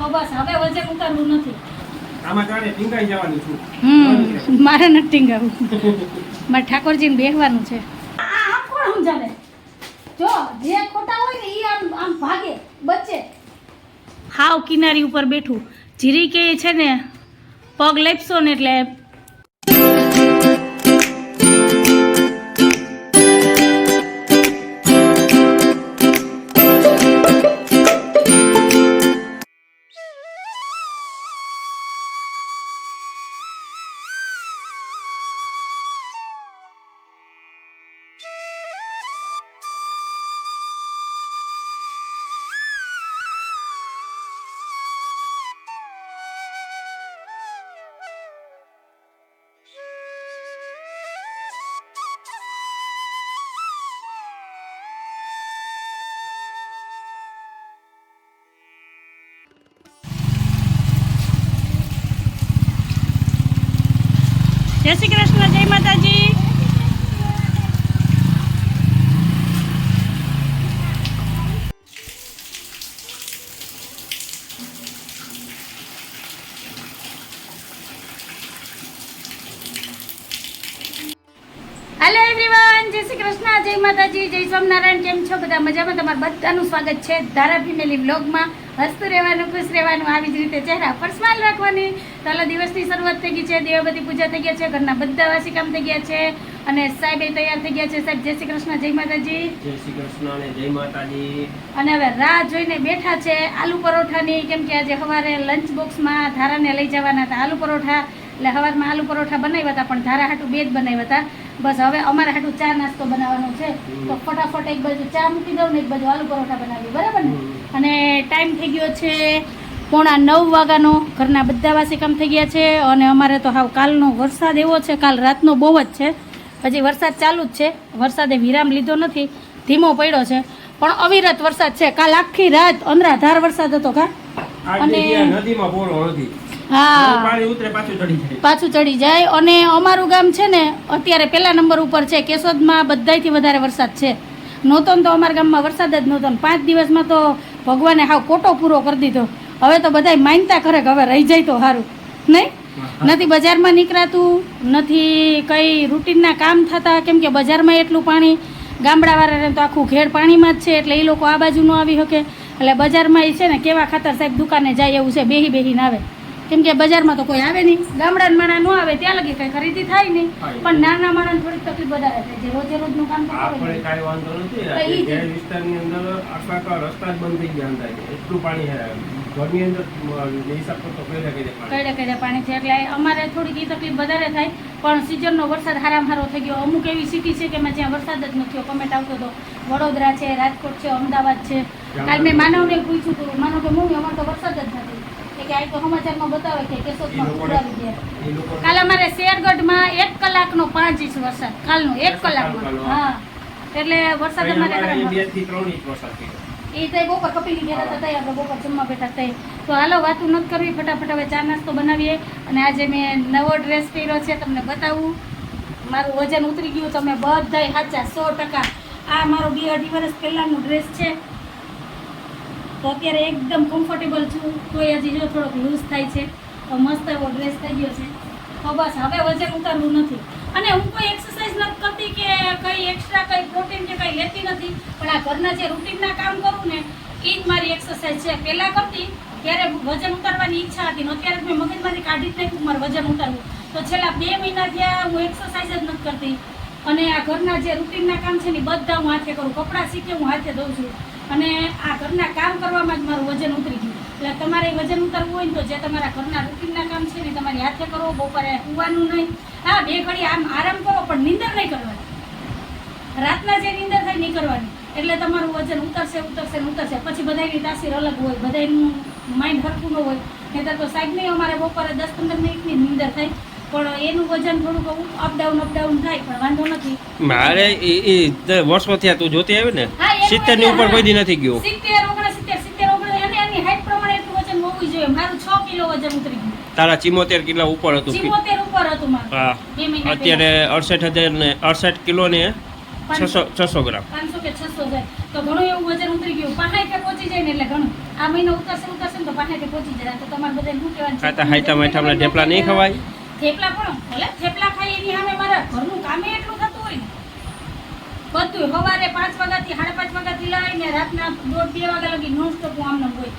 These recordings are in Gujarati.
તો બસ હવે વજન ઉતારવું નથી. આમાં જાણે ટીંગાઈ જવાની છું. મારે નથી ટીંગાવું. મારે ઠાકોરજીને બેહવાનું છે. આમ કોણ સમજાવે? જો જે ખોટા હોય ને એ આમ આમ ભાગે બચે. હાવ કિનારી ઉપર બેઠું જીરી કે છે ને પગ લેપસો ને એટલે જય શ્રી કૃષ્ણ, જય માતાજી. હેલો એવરીવન, જય શ્રી કૃષ્ણ, જય માતાજી, જય સ્વામિનારાયણ. કેમ છો બધા? મજામાં? તમારું બધાનું સ્વાગત છે ધારા ફેમિલી વ્લોગમાં. હસતું રહેવાનું, ખુશ રહેવાનું, આવી જ રીતે ચહેરા પર સ્માઈલ રાખવાની. તો હાલો દિવસની શરૂઆત થઈ ગઈ છે, દેવબતી પૂજા થઈ ગયા છે, ઘરના બધા વાસી કામ થઈ ગયા છે અને સાહેબ એ તૈયાર થઈ ગયા છે. સાહેબ જય શ્રી કૃષ્ણ, જય માતાજી. જય શ્રી કૃષ્ણ અને જય માતાજી. અને હવે રાહ જોઈને બેઠા છે આલુ પરોઠાની, કેમ કે આજે સવારે લંચ બોક્સમાં ધારાને લઈ જવાના હતા આલુ પરોઠા. એટલે સવારમાં આલુ પરોઠા બનાવ્યા હતા, પણ ધારા હાટું બે જ બનાવ્યા હતા. બસ હવે અમારે હાટું ચા નાસ્તો બનાવવાનો છે, તો ફટાફટ એક બાજુ ચા મૂકી દઉં ને એક બાજુ આલુ પરોઠા બનાવી, બરાબર ને? અને ટાઈમ થઈ ગયો છે 8:45 વાગ્યાનો. ઘરના બધા વાસી કામ થઈ ગયા છે અને અમારે તો હાવ કાલનો વરસાદ એવો છે, કાલ રાતનો બહુ જ છે. હજી વરસાદ ચાલુ જ છે, વરસાદે વિરામ લીધો નથી, ધીમો પડ્યો છે, પણ અવિરત વરસાદ છે. કાલ આખી રાત અંધરાધાર વરસાદ હતો કા. અને નદીમાં બોલો નથી. હા, પાણી ઉતરે પાછું ચડી જાય. અને અમારું ગામ છે ને અત્યારે પહેલા નંબર ઉપર છે, કેશોદમાં બધાયથી વધારે વરસાદ છે. નહોતો ને તો અમારા ગામમાં વરસાદ જ નહોતો ને 5 દિવસમાં તો ભગવાને હાવ કોટો પૂરો કરી દીધો. હવે તો બધાય માનતા કરે કે હવે રહી જાય તો સારું, નહીં? નથી બજારમાં નીકળાતું, નથી કંઈ રૂટીનના કામ થતા, કેમ કે બજારમાં એટલું પાણી, ગામડાવાળાને તો આખું ઘેર પાણીમાં જ છે, એટલે એ લોકો આ બાજુ ન આવી શકે. એટલે બજારમાં એ છે ને કેવા ખાતર સાહેબ દુકાને જાય એવું છે, બેહીને આવે, કેમ કે બજારમાં તો કોઈ આવે નહીં. ગામડાના માણસ ન આવે ત્યાં લગી કઈ ખરીદી થાય નહીં, પણ નાના માણસ થોડીક તકલીફ વધારે થાય છે. રોજે રોજનું કામ આપણે કાઈ વાંધો નથી. જે વિસ્તારની અંદર આખા રસ્તા જ બંધ થઈ ગયા અંદર, એટલું પાણી છે ઘરની અંદર, હિસાબ કરતો કઈ પાણી છે, એટલે અમારે થોડીક એ તકલીફ વધારે થાય. પણ સિઝનનો વરસાદ હારામાં હારો થઈ ગયો. અમુક એવી સિટી છે કે જ્યાં વરસાદ જ નથી. કમેન્ટ આવતો હતો વડોદરા છે, રાજકોટ છે, અમદાવાદ છે. કાલ મેં માનવને પૂછ્યું હતું, માનવ કે મમ્મી અમારે તો વરસાદ જ નથી. કે આ તો સમાચારમાં બતાવે કે કેશોદમાં પૂર આવી ગયા. કાલ અમારે શેરગઢમાં 1 કલાકનો 5 ઇંચ વરસાદ, કાલનો 1 કલાકમાં. હા, એટલે વરસાદ અમારે 2 થી 3 ઇંચ વરસાદ થયો. એ તો બપોર કપીની ઘેર હતા, આપણે બપોર જમવા બેઠા થઈ. તો હાલો વાતું નથી કરવી, ફટાફટ હવે ચા નાસ્તો બનાવીએ. અને આજે મેં નવો ડ્રેસ પહેર્યો છે, તમને બતાવું. મારું વજન ઉતરી ગયું, તમે બધાય સાચા 100%. આ મારો 2-2.5 વર્ષ પહેલાંનો ડ્રેસ છે, તો અત્યારે એકદમ કમ્ફર્ટેબલ છું. તોય હજી જો થોડોક લૂઝ થાય છે, તો મસ્ત એવો ડ્રેસ થઈ ગયો છે. તો બસ હવે વજન ઉતારવું નથી. અને હું કોઈ એક્સરસાઇઝ નથી કરતી કે કંઈ એક્સ્ટ્રા કંઈ પ્રોટીન કે કંઈ લેતી નથી, પણ આ ઘરના જે રૂટીનના કામ કરું ને એ જ મારી એક્સરસાઇઝ છે. પહેલાં કરતી ત્યારે વજન ઉતારવાની ઈચ્છા હતી, અત્યારે મેં મગજમાંથી કાઢી જ નાખ્યું મારે વજન ઉતારવું. તો છેલ્લા 2 મહિના થયા હું એક્સરસાઇઝ જ નથી કરતી. અને આ ઘરના જે રૂટીનના કામ છે ને બધા હું હાથે કરું, કપડાં સીકે હું હાથે દઉં છું. અને આ ઘરના કામ કરવામાં જ મારું વજન ઉતરી ગયું. એટલે તમારે વજન ઉતારવું હોય ને તો જે તમારા ઘરના રૂટીનના કામ છે ને તમારી હાથે કરો. બપોરે સુવાનું નહીં, હા 2 ઘડી આમ આરામ કરો, પણ નીંદર નહીં કરવાની. રાતના જે નીંદર થાય નહીં કરવાની, એટલે તમારું વજન ઉતરશે. પછી બધાની તાસીર અલગ હોય, બધાનું માઇન્ડ હરખું ન હોય. નહીંતર તો સાહેબ નહીં, અમારે બપોરે 10-15 મિનિટની નીંદર થાય, પણ એનું વજન થોડુંક અપડાઉન થાય, પણ વાંધો નથી. મારે એ વર્ષો થયા તું જોતી આવી ને 70 ની ઉપર કોઈ દી નથી ગયો. 70 એની હાઈટ પ્રમાણે એટલું વજન હોવું જોઈએ. મારું 6 કિલો વજન ઉતરી ગયું. તારા 74 કિલો ઉપર હતું. 74 ઉપર હતું મારું. હા, અત્યારે 68,000 ને 68 કિલો ને 600 ગ્રામ. 500 કે 600 જાય. તો ઘણું એવું વજન ઉતરી ગયું. 65 પહોંચી જાય ને એટલે ઘણું. આ મહિનો ઉતરશે ને તો 65 પહોંચી જાય. તો તમારે બધાને શું કહેવાનું છે? ખાતા હાઈટા માઈટા ઢેપલા નહીં ખવાય. થેપલા પણ ભલે થેપલા ખાઈ એની સામે મારા ઘરનું કામે એટલું થતું હોય ને બધું. સવારે 5 વાગ્યાથી 5:30 વાગ્યાથી લઈને રાતના 1:30-2 વાગ્યા લગી નોન સ્ટોપ આમને હોય.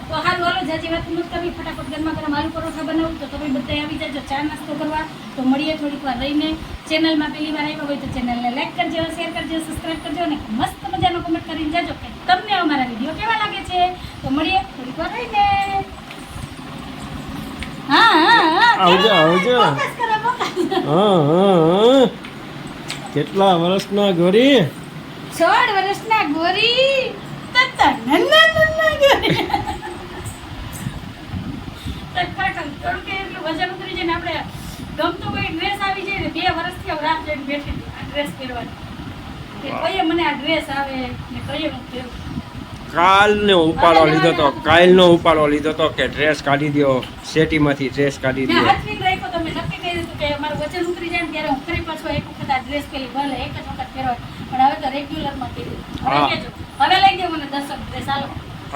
તો હારું હાલો જાજી વાત નથી કરવી. ફટાફટ ગરમા ગરમ આલુ પરોઠા બનાવું તો તમે બધા આવી જાજો ચા નાસ્તો કરવા. તો મળીએ થોડીક વાર રહીને. ચેનલમાં પહેલી વાર આવ્યા હોય તો ચેનલને લાઈક કરજો, શેર કરજો, સબસ્ક્રાઈબ કરજો અને મસ્ત મજાનો કમેન્ટ કરીને જાજો કે તમને અમારા વિડીયો કેવા લાગે છે. તો મળીએ થોડીક વાર રહીને. આવજો. કેટલા વર્ષના ગોરી? 16 વર્ષના ગોરી. તત્તા નન્ના ગોરી. ખરેખર થોડુંક એટલું વજન ઉતરી જાય ને આપણે ગમતો કોઈ ડ્રેસ આવી જાય ને 2 વર્ષથી હવે રાત જોઈને બેઠી હતી આ ડ્રેસ પહેરવાની કે કઈએ મને આ ડ્રેસ આવે ને કઈએ હું પહેરું. કાલનો ઉપાડો લીધો તો કે ડ્રેસ કાઢી દો, સેટીમાંથી ડ્રેસ કાઢી મેં દો. હાથવીને રાખ્યો તો મેં નક્કી કર્યું હતું કે મારું વજન ઉતરી જાય ને ત્યારે હું ફરી પાછો એક વખત આ ડ્રેસ પહેરી ભલે એક જ વખત પહેરવાય પણ હવે તો રેગ્યુલરમાં પહેરું. હવે કહેજો હવે લઈ દે મને 10 ડ્રેસ હાલો.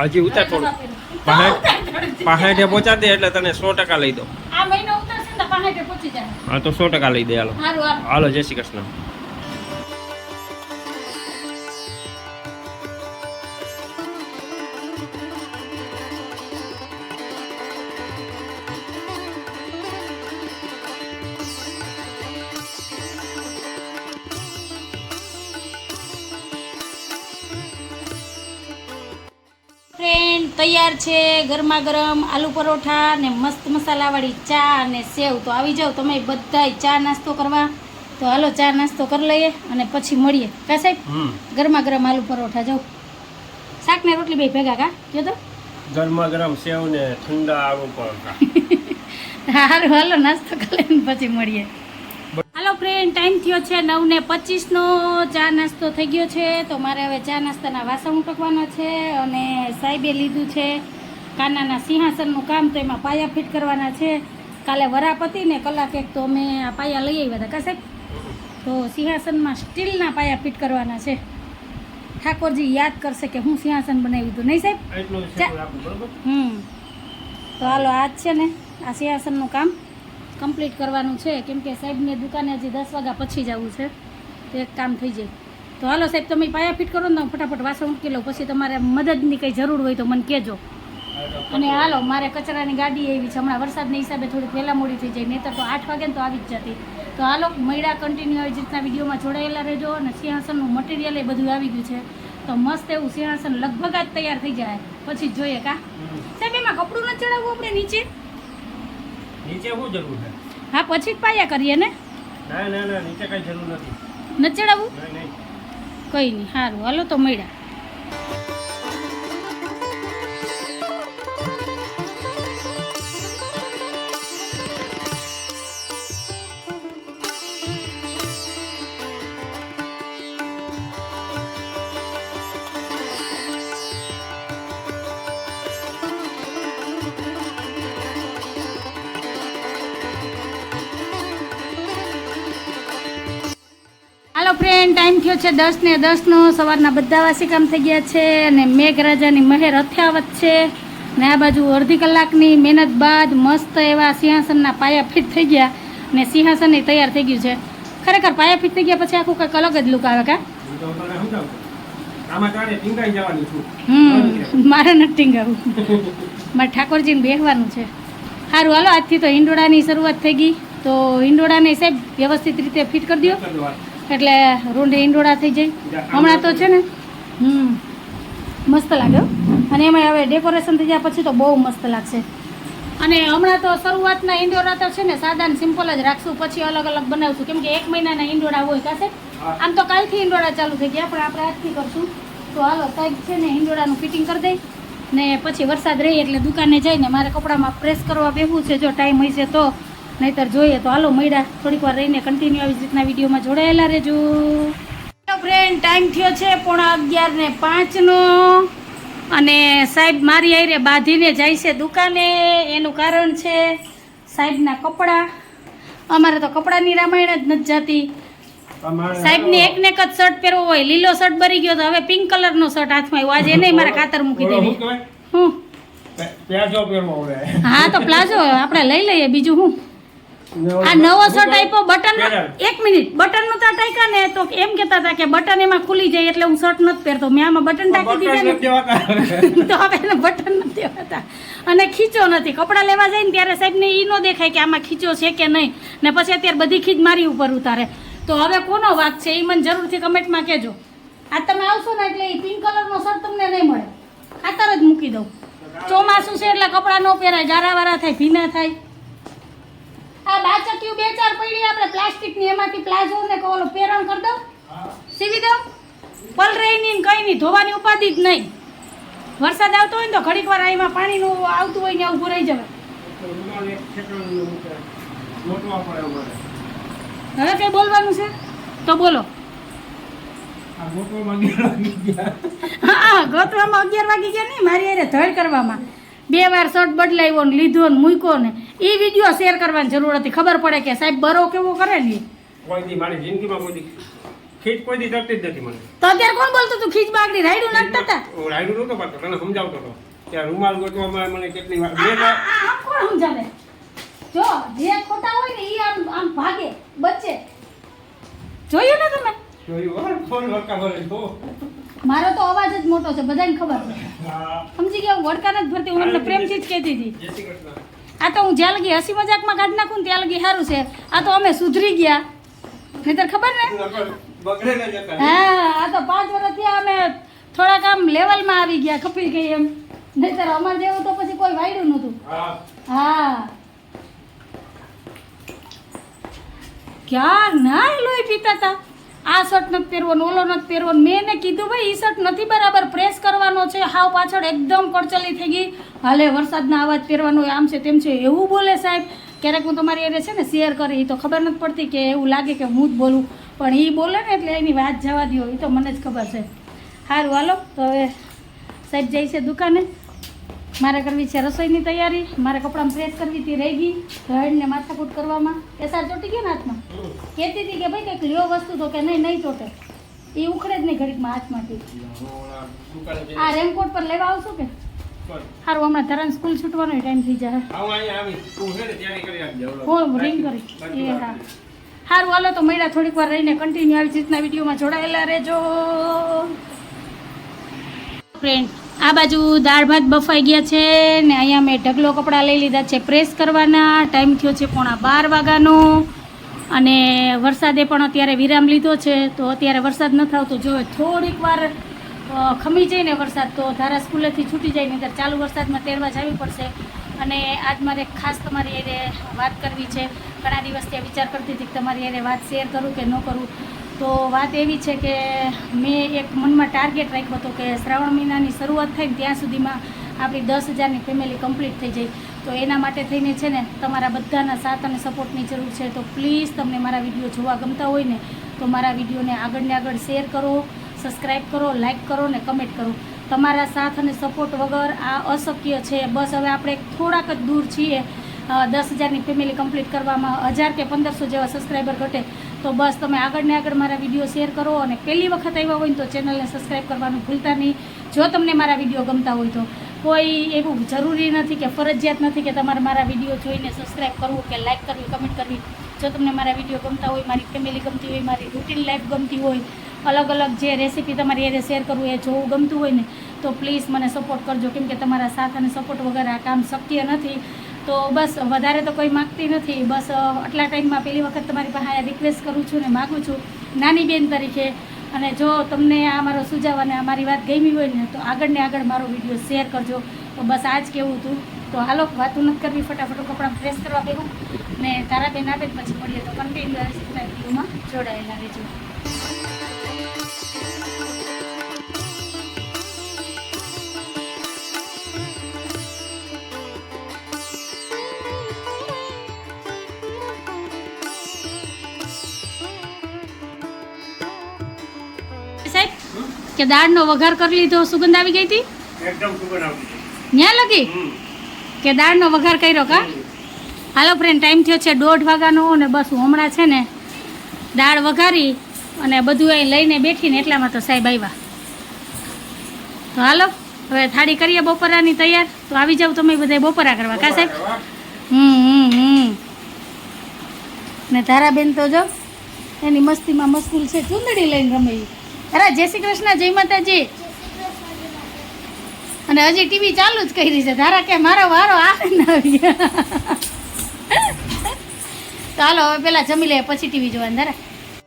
હજી ઉતાર થોડું 65 પહોંચા દે એટલે તને 100% લઈ દો. આ મહિનો ઉતરશે ને તો 65 પહોંચી જાય. હા તો 100% લઈ દે. હાલો હારું હાલો. હાલો, જય શ્રી કૃષ્ણ. ફ્રેન્ડ તૈયાર છે ગરમા ગરમ આલુ પરોઠા ને મસ્ત મસાલાવાળી ચા અને સેવ. તો આવી જાઓ તમે બધાય ચા નાસ્તો કરવા. તો હાલો ચા નાસ્તો કરી લઈએ અને પછી મળીએ. કા સાહેબ? ગરમા ગરમ આલુ પરોઠા જાઓ. શાક ને રોટલી બે ભેગા કા જો તો ગરમા ગરમ સેવ ને ઠંડા આલુ પરોઠા. હારું હાલો નાસ્તો કરી લઈને પછી મળીએ. હાલો ફ્રેન્ડ ટાઈમ થયો છે 9:25નો. ચા નાસ્તો થઈ ગયો છે. તો મારે હવે ચા નાસ્તાના વાસણ ઉટકવાના છે અને સાહેબે લીધું છે કાનાના સિંહાસનનું કામ. તો એમાં પાયા ફિટ કરવાના છે. કાલે વરાપ હતી ને કલાક એક તો અમે આ પાયા લઈ આવ્યા હતા કા સાહેબ. તો સિંહાસનમાં સ્ટીલના પાયા ફિટ કરવાના છે. ઠાકોરજી યાદ કરશે કે હું સિંહાસન બનાવ્યું હતું નહીં સાહેબ? તો હાલો આજ છે ને આ સિંહાસનનું કામ કમ્પ્લીટ કરવાનું છે કેમ કે સાહેબને દુકાને હજી 10 વાગ્યા પછી જવું છે તો એક કામ થઈ જાય. તો હાલો સાહેબ તમે પાયા ફિટ કરો ને તો ફટાફટ વાસણ ઉટકી લો. પછી તમારે મદદની કંઈ જરૂર હોય તો મને કહેજો. અને હાલો મારે કચરાની ગાડી આવી છે. હમણાં વરસાદના હિસાબે થોડીક વહેલા મોડી થઈ જાય, નહીંતર તો 8 વાગે ને તો આવી જ જતી. તો હાલો મળ્યા કન્ટિન્યુ આવી રીતના વિડીયોમાં જોડાયેલા રહેજો. અને સિંહાસનનું મટીરિયલ એ બધું આવી ગયું છે. તો મસ્ત એવું સિંહાસન લગભગ જ તૈયાર થઈ જાય પછી જ જોઈએ કા સાહેબ. એમાં કપડું નથી ચડાવવું આપણે નીચે? નીચે શું જરૂર છે? હા પછી જ પાયા કરીએ ને. ના નીચે કઈ જરૂર નથી. નથી ચડાવવું? નહીં. કંઈ નહીં. સારું હાલો તો મળ્યા. હાલો ફ્રેન્ડ ટાઈમ થયો છે 10:10નો. સવારના બધા વાસી કામ થઈ ગયા છે અને મેઘરાજાની મહેર અથાવત છે. ને આ બાજુ અડધી કલાકની મહેનત બાદ મસ્ત એવા સિંહાસનના પાયા ફિટ થઈ ગયા ને સિંહાસન તૈયાર થઈ ગયું છે. ખરેખર પાયા ફિટ થઈ ગયા પછી આખું કંઈક અલગ જ લુક આવે કા. મારે નથી ટીંગાવું. મારે ઠાકોરજીને બેસવાનું છે. સારું હાલો આજથી તો હિંડોળાની શરૂઆત થઈ ગઈ. તો હિંડોળાને સાહેબ વ્યવસ્થિત રીતે ફિટ કરી દો એટલે રૂંઢે ઈંડોળા થઈ જાય. હમણાં તો છે ને મસ્ત લાગે અને એમાં હવે ડેકોરેશન થઈ જાય પછી તો બહુ મસ્ત લાગશે. અને હમણાં તો શરૂઆતના ઈંડોળા તો છે ને સાદા ને સિમ્પલ જ રાખશું, પછી અલગ અલગ બનાવશું કેમ કે 1 મહિનાના ઈંડોળા હોય કાશે. આમ તો કાલથી ઈંડોળા ચાલુ થઈ ગયા પણ આપણે આજથી કરશું. તો હાલો સાહેબ છે ને ઈંડોળાનું ફિટિંગ કરી દઈ ને પછી વરસાદ રહે એટલે દુકાને જઈને મારે કપડામાં પ્રેસ કરવા બેસવું છે જો ટાઈમ હોય છે તો, નહીતર જોઈએ. તો હાલો મળ્યા થોડીક વાર રહીને કન્ટિન્યુ આવી રીતના વિડીયોમાં જોડાયેલા રહેજો. હેલો ફ્રેન્ડ ટાઈમ થયો છે 11:05નો અને સાહેબ મારી આરે બાંધીને જાય છે દુકાને. એનું કારણ છે સાહેબના કપડાં. અમારે તો કપડાની રામાયણ જ નથી જતી. સાહેબને એક ને એક જ શર્ટ પહેરવો હોય, લીલો શર્ટ બરી ગયો તો હવે પિંક કલરનો શર્ટ હાથમાં આવ્યો, આજે એને મારે ખાતર મૂકી દેવી. હું પ્લાઝો પહેરવો હવે. હા તો પ્લાઝો આપણે લઈ લઈએ, બીજું હું. આ નવો શર્ટ આપ્યો બટન, એક મિનિટ, બટન નું ટાંકા ને તો એમ કહેતા હતા કે બટન એમાં ખુલી જાય એટલે હું શર્ટ નથી પહેરતો. મેં આમાં બટન ટાંકી દીધા ને તો હવે એને બટન નથી દેવાતા અને ખીચો નથી. કપડાં લેવા જાય ને ત્યારે સાહેબને ઈ ન દેખાય કે આમાં ખીચો છે કે નહીં, ને પછી અત્યારે બધી ખીચ મારી ઉપર ઉતારે. તો હવે કોનો વાક છે એ મને જરૂરથી કમેન્ટમાં કહેજો. આ તમે આવશો ને એટલે એ પિંક કલરનો શર્ટ તમને નહીં મળે, ખાતર જ મૂકી દઉં. ચોમાસું છે એટલે કપડાં ન પહેરાય, ગારાવાળા થાય, ભીના થાય. આ બાચક્યું 2-4 પડી આપણે પ્લાસ્ટિકની, એમાંથી પ્લાઝો ને ઓલો પેરણ કરી દઉં, સીવી દઉં, પલરાય નહીં ને કંઈ નહીં, ધોવાની ઉપાધિ જ નહીં. વરસાદ આવતો હોય ને તો ઘડીક વાર એમાં પાણીનું આવતું હોય ને ઊભું રહી જવાય. હવે કઈ બોલવાનું છે તો બોલો. હા ગોતવામાં 11 વાગી ગયા નહીં, મારી હારે ધડ કરવામાં 2 વાર શર્ટ બદલાવ્યો ને લીધો ને મૂક્યો ને એ વિડીયો શેર કરવાની જરૂર હતી. ખબર પડે કે સાહેબ બરો કેવો કરે ને. કોઈ દી મારી જિંદગીમાં કોઈ દી ખીચ કોઈ દી તકતી જ નથી મને. તો અત્યારે કોણ બોલતું તું ખીચ બાગડી રાયડું નાખતા હતા? હું રાયડું નતો પાડતો, તને સમજાવતો હતો કે રૂમાલ ગોતવામાં મને કેટલી વાર આમ કોણ સમજાવે? જો જે ખોટા હોય ને ઈ આમ ભાગે બચ્ચે. જોયું ને તમે? જોયું ફોન વળકા ભરે તો મારો તો અવાજ જ મોટો છે, બધાને ખબર છે. સમજી ગયા, હું વડકા નથી ભરતી, હું એમને પ્રેમથી જ કહેતી હતી. જય શ્રી કૃષ્ણ. આ તો હું જ્યાં લગી હસી મજાકમાં કાઢી નાખું ને ત્યાં લગી સારું છે. આ તો અમે સુધરી ગયા, નહીતર ખબર ને. બગડેલા જ હતા. હા આ તો 5 વર્ષ થયા અમે થોડાક આમ લેવલમાં આવી ગયા, ખપી ગઈ એમ. નહીતર અમારે જેવું તો પછી કોઈ વાયડું નહોતું. હા ક્યાં ના લોહી પીતા હતા. આ શર્ટ નથી પહેરવાનો, ઓલો નથી પહેરવાનો. મેં એને કીધું ભાઈ ઈ શર્ટ નથી બરાબર, પ્રેસ કરવાનો છે. હાવ પાછળ એકદમ કડચલી થઈ ગઈ. હાલે વરસાદના અવાજ પહેરવાનો, આમ છે તેમ છે એવું બોલે સાહેબ. ક્યારેક હું તમારી એને છે ને શેર કરી તો ખબર નથી પડતી કે એવું લાગે કે હું જ બોલું, પણ એ બોલે ને એટલે એની વાત જવા દો, એ તો મને જ ખબર છે. સારું હાલો તો હવે સાહેબ જાય છે દુકાને. મારે કરવી છે રસોઈની તૈયારી, મારે કપડાં પ્રેસ કરવી હતી રહી ગઈ, ધડને માથાકૂટ કરવામાં. એસાર ચોટી ગયો ને હાથમાં, કહેતી હતી કે ભાઈ કંઈક લ્યો વસ્તુ તો કે નહીં ચોટે, એ ઉખડે જ નહીં ઘડીકમાં હાથમાંથી. આ રેનકોટ પર લેવા આવશો કે? સારું હમણાં ધરાન સ્કૂલ છૂટવાનો ટાઈમ થઈ જાય. હું રિંગ કરી એ હા. સારું હાલો તો મળ્યા થોડીક વાર રહીને કન્ટિન્યુ આવી રીતના વિડીયોમાં જોડાયેલા રહેજો ફ્રેન્ડ. આ બાજુ દાળ ભાત બફાઈ ગયા છે ને અહીંયા મેં ઢગલો કપડાં લઈ લીધા છે પ્રેસ કરવાના. ટાઈમ થયો છે 11:15 વાગ્યાનો અને વરસાદે પણ અત્યારે વિરામ લીધો છે. તો અત્યારે વરસાદ નથી આવતો, જો થોડીક વાર ખમી જાય ને વરસાદ તો ધારા સ્કૂલેથી છૂટી જાય, નહીં ચાલુ વરસાદમાં તેડવા જવી પડશે. અને આજ મારે ખાસ તમારી એને વાત કરવી છે. ઘણા દિવસથી વિચાર કરતી હતી કે તમારી એને વાત શેર કરું કે ન કરું. તો વાત એવી છે કે મેં એક મનમાં ટાર્ગેટ રાખ્યો હતો કે શ્રાવણ મહિનાની શરૂઆત થાય ને ત્યાં સુધીમાં આપણી 10,000ની ફેમિલી કમ્પ્લીટ થઈ જાય. તો એના માટે થઈને છે ને તમારા બધાના સાથ અને સપોર્ટની જરૂર છે. તો પ્લીઝ તમને મારા વિડીયો જોવા ગમતા હોય ને તો મારા વિડીયોને આગળને આગળ શેર કરો, સબસ્ક્રાઈબ કરો, લાઈક કરો ને કમેન્ટ કરો. તમારા સાથ અને સપોર્ટ વગર આ અશક્ય છે. બસ હવે આપણે થોડાક જ દૂર છીએ 10,000ની ફેમિલી કમ્પ્લીટ કરવામાં. 1000 કે 1500 જેવા સબસ્ક્રાઈબર ઘટે તો બસ તમે આગળને આગળ મારા વિડીયો શેર કરો. અને પહેલી વખત આવ્યા હોય ને તો ચેનલને સબસ્ક્રાઈબ કરવાનું ભૂલતા નહીં. જો તમને મારા વિડીયો ગમતા હોય તો કોઈ એવું જરૂરી નથી કે ફરજિયાત નથી કે તમારે મારા વિડીયો જોઈને સબસ્ક્રાઈબ કરવું કે લાઈક કરવી, કમેન્ટ કરવી. જો તમને મારા વિડીયો ગમતા હોય, મારી ફેમિલી ગમતી હોય, મારી રૂટીન લાઈફ ગમતી હોય, અલગ અલગ જે રેસીપી તમારી એને શેર કરવું એ જોવું ગમતું હોય ને તો પ્લીઝ મને સપોર્ટ કરજો. કેમ કે તમારા સાથ અને સપોર્ટ વગર આ કામ શક્ય નથી. તો બસ વધારે તો કોઈ માગતી નથી, બસ આટલા ટાઈમમાં પહેલી વખત તમારી પાસે રિક્વેસ્ટ કરું છું ને માગું છું નાની બેન તરીકે. અને જો તમને આ મારો સુઝાવ અને આ મારી વાત ગમી હોય ને તો આગળ ને આગળ મારો વિડીયો શેર કરજો. તો બસ આ જ કહેવું હતું. તો હાલો વાતું નથી કરવી, ફટાફટ કપડાં પ્રેસ કરવા બેહું ને તારા બેન આપે પછી મળીએ. તો કન્ટિન્યુ વિડીયોમાં જોડાયેલા રહેજો. કે દાળનો વઘાર કરી લીધો, સુગંધ આવી ગઈ હતી એકદમ સુગંધ આવતી ન્યા લગી કે દાળનો વઘાર કર્યો કા. હાલો ફ્રેન્ડ ટાઈમ થયો છે 1:30 વાગ્યાનો અને બસ હું હમણાં છે ને દાળ વઘારી અને બધું અહીં લઈને બેઠીને એટલામાં તો સાહેબ આવ્યા. તો હાલો હવે થાળી કરીએ બપોરાની તૈયાર. તો આવી જાવ તમે બધા બપોરા કરવા કા સાહેબ. ને ધારાબેન તો જો એની મસ્તીમાં મસ્કૂલ છે, ચૂંદડી લઈને રમે. અરે જય શ્રી કૃષ્ણ, જય માતાજી. અને હજી ટીવી ચાલુ જ કરી છે. ધારા કે મારો વારો આવે ને આવી. ચાલો હવે પેલા જમી લે પછી ટીવી જોવાનું. ધારા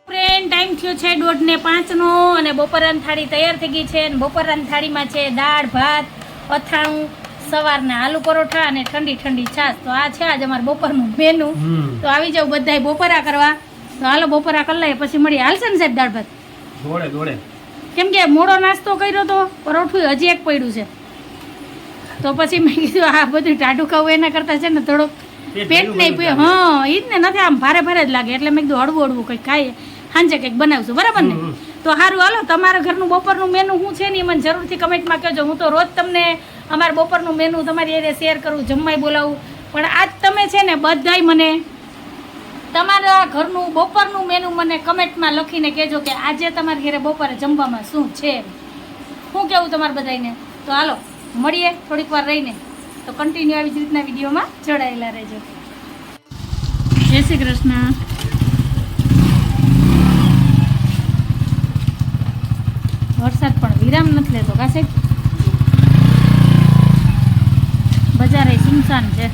ફ્રેન્ડ ટાઈમ થયો છે 4:05 અને બપોરાની થાળી તૈયાર થઈ ગઈ છે. અને બપોરાની થાળીમાં છે દાળ ભાત, અથાણું, સવારના આલુ પરોઠા અને ઠંડી ઠંડી છાશ. તો આ છે આજ અમારું બપોરનું મેનુ. તો આવી જાવ બધાય બપોરા કરવા. તો હાલો બપોરા કરી લઈએ પછી મળીએ. હાલશે ને સાહેબ દાળ ભાત? દોડે કેમ કે મોડો નાસ્તો કર્યો તો પરોઠું હજી એક પડ્યું છે. તો પછી મેં કીધું આ બધું ટાઢું ખાવું એના કરતાં છે ને થોડોક પેટ નહીં પીએ. હા એ જ ને, નથી આમ ભારે ભારે જ લાગે. એટલે મેં કીધું હળવું હળવું કંઈક ખાઈએ, સાંજે કંઈક બનાવશું. બરાબર ને? તો સારું હાલો, તમારા ઘરનું બપોરનું મેનુ શું છે ને એ મને જરૂરથી કમેન્ટમાં કહેજો. હું તો રોજ તમને અમારા બપોરનું મેનુ તમારી એરિયા શેર કરું, જમવાય બોલાવું. પણ આજ તમે છે ને બધાય મને તમારા ઘરનું બપોરનું મેનુ મને કમેન્ટમાં લખીને કહેજો કે આજે તમારા ઘરે બપોરે જમવામાં શું છે. શું કહેવું તમારે બધાને? તો હાલો મળીએ થોડીક વાર રહીને. તો કન્ટિન્યુ આવી જ રીતના વિડીયોમાં જોડાયેલા રહેજો. જય શ્રી કૃષ્ણ. વરસાદ પણ વિરામ નથી લેતો કા સાહેબ. બજારે સુનસાન છે.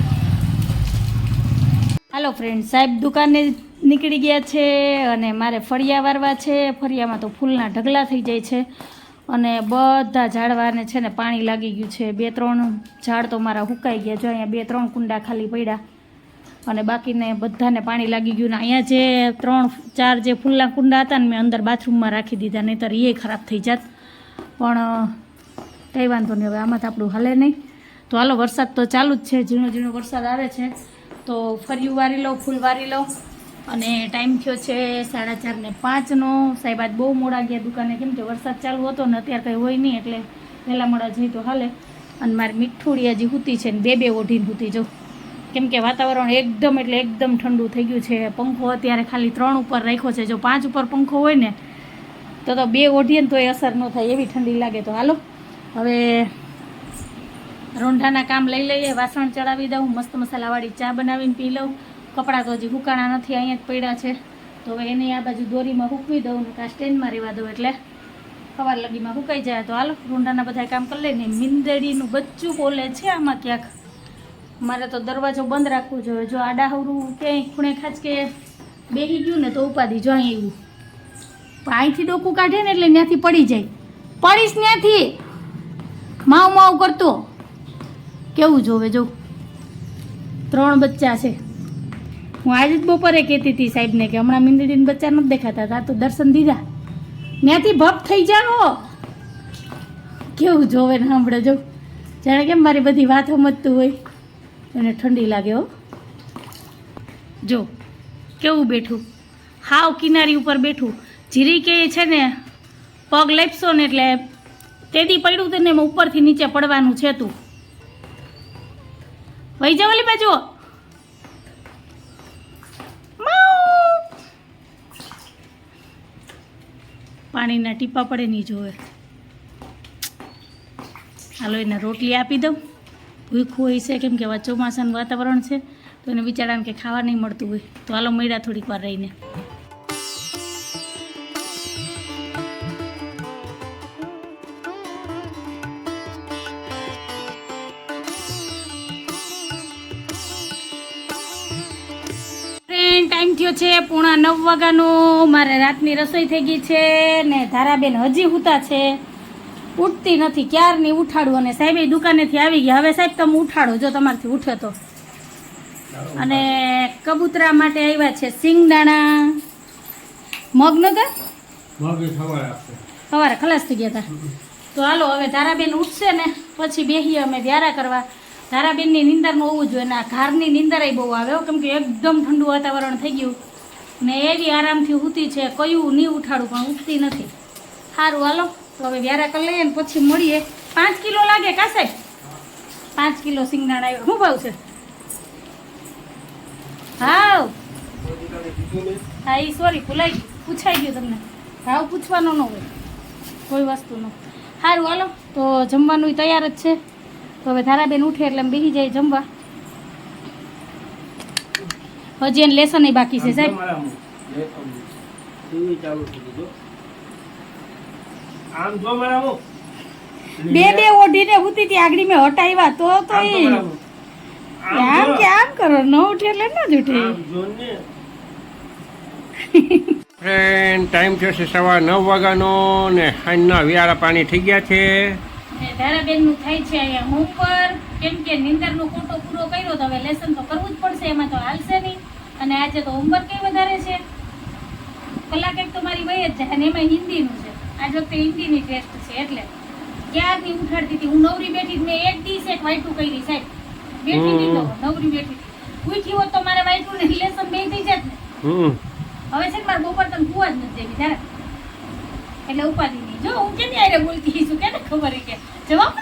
હાલો ફ્રેન્ડ, સાહેબ દુકાને નીકળી ગયા છે અને મારે ફળિયા વારવા છે. ફળિયામાં તો ફૂલના ઢગલા થઈ જાય છે અને બધા ઝાડવાને છે ને પાણી લાગી ગયું છે. 2-3 ઝાડ તો મારા હુકાઈ ગયા. જો અહીંયા 2-3 કુંડા ખાલી પડ્યા અને બાકીને બધાને પાણી લાગી ગયું. ને અહીંયા જે 3-4 જે ફૂલના કુંડા હતા ને મેં અંદર બાથરૂમમાં રાખી દીધા, નહીંતર એ ખરાબ થઈ જાત. પણ કંઈ વાંધો નહીં, હવે આમાં તો આપણું હાલે નહીં. તો હાલો વરસાદ તો ચાલુ જ છે, ઝીણો ઝીણો વરસાદ આવે છે. તો ફરિયું વારી લઉં, ફૂલ વારી લઉં. અને ટાઈમ થયો છે 4:45. સાહેબ આજ બહુ મોડા ગયા દુકાને, કેમ કે વરસાદ ચાલુ હતો ને અત્યારે કંઈ હોય નહીં એટલે વહેલા મોડા જઈ તો હાલે. અને મારી મીઠુડી હજી સૂતી છે ને 2 ઓઢીને સૂતી જાઉં, કેમ કે વાતાવરણ એકદમ એટલે એકદમ ઠંડુ થઈ ગયું છે. પંખો અત્યારે ખાલી 3 ઉપર રાખ્યો છે. જો 5 ઉપર પંખો હોય ને તો 2 ઓઢીએ ને તો એ અસર ન થાય, એવી ઠંડી લાગે. તો હાલો હવે રોંઢાના કામ લઈ લઈએ. વાસણ ચડાવી દઉં, મસ્ત મસાલાવાળી ચા બનાવીને પી લઉં. કપડાં તો હજી હુકાણા નથી, અહીંયા જ પડ્યા છે. તો હવે એને આ બાજુ દોરીમાં હૂકવી દઉં ને કાં સ્ટેન્ડમાં રહેવા દઉં એટલે સવાર લગીમાં હુકાઈ જાય. તો હાલો રોંઢાના બધા કામ કરી લઈને. મીંદડીનું બચ્ચું બોલે છે આમાં ક્યાંક. મારે તો દરવાજો બંધ રાખવો જોઈએ. જો આડાહવરું ક્યાંય ખૂણે ખાંચકે બેસી ગયું ને તો ઉપાધિ. જો અહીં એવું અહીંથી ડોકું કાઢે ને એટલે ત્યાંથી પડી જાય. પડીશ ત્યાંથી માવ માવ કરતો. કેવું જોવે જો 3 બચ્ચા છે. હું આજે જ બપોરે કહેતી હતી સાહેબને કે હમણાં મીંદડીને બચ્ચા નથી દેખાતા. તા તો દર્શન દીધા, ત્યાંથી ભપ થઈ જાઓ. કેવું જોવે ને સાંભળે જો, જાણે કેમ મારી બધી વાત સમજતું હોય. એને ઠંડી લાગે હો. જો કેવું બેઠું, હાવ કિનારી ઉપર બેઠું. જીરી કે છે ને પગ લેપશો ને એટલે તેદી પડ્યું હતું ને એમાં ઉપરથી નીચે પડવાનું છે. તું વહી જાવ ઓલી બાજુ. પાણીના ટીપા પડે નહીં જોવે. હાલો એને રોટલી આપી દઉં. ભૂખું હોય છે, કેમ કે ચોમાસાનું વાતાવરણ છે તો એને બિચારાને કે ખાવા નહીં મળતું હોય. તો હાલો મળ્યા થોડીક વાર રહીને. ટાઈમ થયો છે 8:45 વાગ્યાનો. મારે રાતની રસોઈ થઈ ગઈ છે ને ધારાબેન હજી સૂતા છે, ઉઠતી નથી. ક્યારની ઉઠાડું અને સાહેબ દુકાનેથી આવી ગયા. હવે સાહેબ તમે ઉઠાડો જો તમારથી ઉઠે તો. અને કબૂતરા માટે આવ્યા છે સિંગદાણા. મગ નતા સવારે ખલાસ થઈ ગયા હતા. તો હાલો હવે ધારાબેન ઉઠશે ને પછી બેહીએ અમે વ્યારા કરવા. ધારાબેનની નીંદરનું હોવું જોઈએ ને આ ઘારની નીંદર બહુ આવે, કેમ કે એકદમ ઠંડુ વાતાવરણ થઈ ગયું ને એવી આરામથી સૂતી છે. કયું નહીં ઉઠાડું પણ ઉઠતી નથી. સારું હાલો તો હવે વ્યારા કરી લઈએ ને પછી મળીએ. 5 કિલો લાગે કા સાહેબ? 5 કિલો સિંગદાણા આવ્યો. શું ભાવ છે? હા એ સોરી ભૂલાઈ ગયું, પૂછાઈ ગયું તમને. ભાવ પૂછવાનો ન હોય કોઈ વસ્તુનો. સારું હાલો તો જમવાનું તૈયાર જ છે. તો હવે ધારાબેન ઉઠે એટલે અમે બેસી જાય જમવા. હજી એને લેસન બાકી છે સાહેબ. આમ જો મારા મો બે ઓઢીને ઉતી હતી આગળ મેં હટાવ્યા તો એ આમ કે આમ કરો ન ઉઠે એટલે ન જ ઉઠે. ફ્રેન્ડ ટાઈમ થયો છે 9:15 વાગ્યાનો ને સાંજના વિયાળા પાણી થઈ ગયા છે. ધારાબેન નું થાય છે અહીંયા હોમવર્ક. કેમ કે નિંદરનો કોટો પૂરો કર્યો તો હવે લેસન તો કરવું જ પડશે, એમાં તો હાલશે નહીં. અને આજે તો હોમવર્ક કઈ વધારે છે, કલાક એક તો મારી વહી જ જાય. અને એમાં હિન્દીનું છે, આજ વખતે હિન્દીની ટેસ્ટ છે એટલે ક્યારની ઉઠાડતી હતી હું. નવરી બેઠી મેં એક ડીશ એક વાઈટું કરી સાહેબ. બેઠી હતી તો નવરી બેઠી ઉઠી હોત તો મારે વાઈટું ને લેસન બે થઈ જાત ને. હવે છે ને મારે બપોર તને કુવા જ નથી દેવી ધારા, એટલે ઉપાધિ નહીં. જો હું કેની આરે બોલતી છું કે ખબર કે જવાબ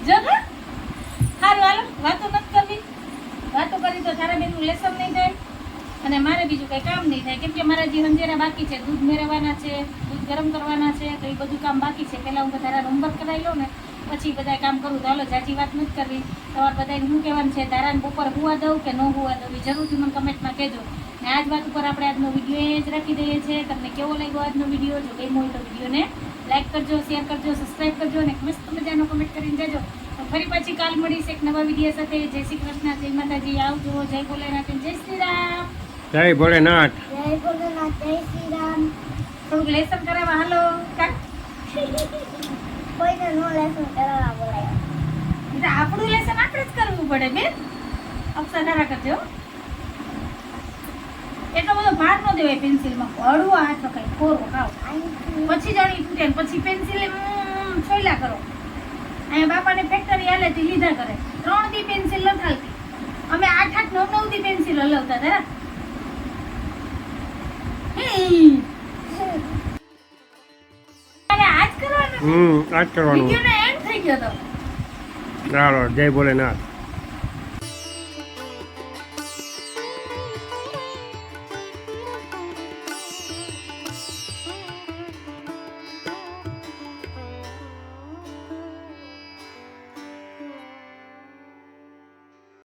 જો હા. સારું હાલો, વાતો નથી કરવી. વાતો કરી તો તારા બેનનું લેસન નહીં થાય અને મારે બીજું કંઈ કામ નહીં થાય. કેમ કે મારા જે હંજેરા બાકી છે, દૂધ મેળવવાના છે, દૂધ ગરમ કરવાના છે, તો એ બધું કામ બાકી છે. પહેલાં હું તારા હોમવર્ક કરાવી લઉં ને પછી બધા કામ કરું. તો હાલો જાજી વાત નથી કરવી. તમારે બધાને શું કહેવાનું છે, તારાને બપોર હુવા દઉં કે ન હુવા દઉં એ જરૂરથી મને કમેન્ટમાં કહેજો. ને આ જ વાત ઉપર આપણે આજનો વિડીયો એ જ રાખી દઈએ છીએ. તમને કેવો લાગ્યો આજનો વિડીયો? જો ગમ્યો હોય તો વિડીયોને લાઈક કરજો, શેર કરજો, સબસ્ક્રાઈબ કરજો અને મસ્ત મજાનો કમેન્ટ કરીને જજો. તો ફરી પાછી કાલ મળીશ એક નવા વિડીયો સાથે. જય શ્રી કૃષ્ણ, જય માતાજી, આવજો, જય ભોલેનાથ, જય શ્રી રામ. જય ભોલેનાથ. જય ભોલેનાથ, જય શ્રી રામ. થોડુંક લેસન કરાવવા હાલો કા કોઈને નો લેસન કરાવવા બોલાય. એટલે આપણું લેસન આપણે જ કરવું પડે બેન. અક્ષર ધારા કરજો. એટલો બધો ભાર ન દેવાય પેન્સિલમાં. હળવો હાથ રખાય, કોરો ખાવ પછી જાણી તૂટે ને પછી પેન્સિલ છોયલા કરો. અહીંયા બાપાને ફેક્ટરી હાલે તે લીધા કરે. 3 દી પેન્સિલ ન થાલતી. અમે 8-8, 9-9 દી પેન્સિલ હલાવતા ધારા. આજ કરવાનું. વિડીયોનો એન્ડ થઈ ગયો તો. ચાલો જય ભોલેનાથ.